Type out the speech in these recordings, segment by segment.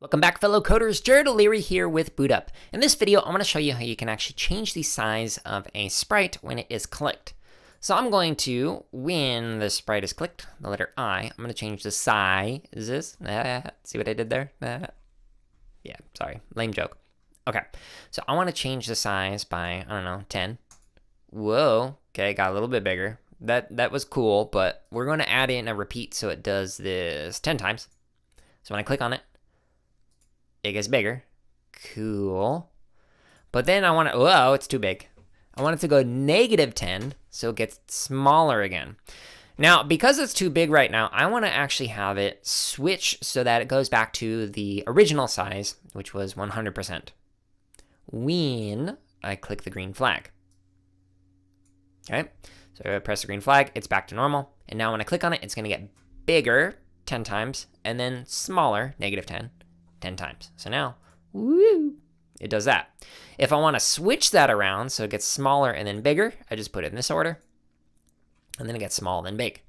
Welcome back, fellow coders. Jared O'Leary here with BootUp. In this video, I'm going to show you how you can actually change the size of a sprite when it is clicked. So I'm going to, when the sprite is clicked, the letter I, I'm going to change the size. See what I did there? Yeah, sorry, lame joke. Okay, so I want to change the size by, I don't know, 10. Whoa, okay, got a little bit bigger. That was cool, but we're going to add in a repeat so it does this 10 times. So when I click on it, it gets bigger. Cool. But then I want to, whoa, it's too big. I want it to go -10, so it gets smaller again. Now, because it's too big right now, I want to actually have it switch so that it goes back to the original size, which was 100%. When I click the green flag. Okay, so I press the green flag, it's back to normal. And now when I click on it, it's going to get bigger 10 times, and then smaller, -10 times. So now, woo, it does that. If I want to switch that around so it gets smaller and then bigger, I just put it in this order, and then it gets small and then big.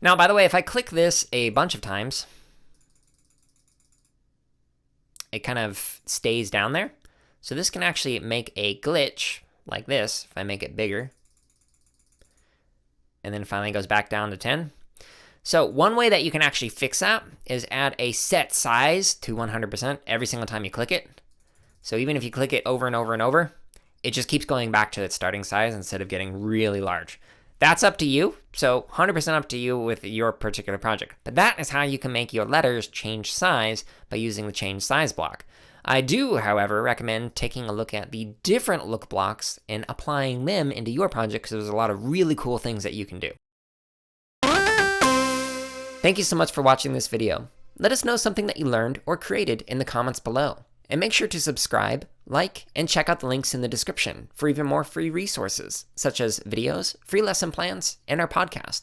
Now, by the way, if I click this a bunch of times, it kind of stays down there. So this can actually make a glitch like this if I make it bigger, and then finally goes back down to 10. So one way that you can actually fix that is add a set size to 100% every single time you click it. So even if you click it over and over and over, it just keeps going back to its starting size instead of getting really large. That's up to you. So 100% up to you with your particular project. But that is how you can make your letters change size by using the change size block. I do, however, recommend taking a look at the different look blocks and applying them into your project because there's a lot of really cool things that you can do. Thank you so much for watching this video. Let us know something that you learned or created in the comments below. And make sure to subscribe, like, and check out the links in the description for even more free resources, such as videos, free lesson plans, and our podcast.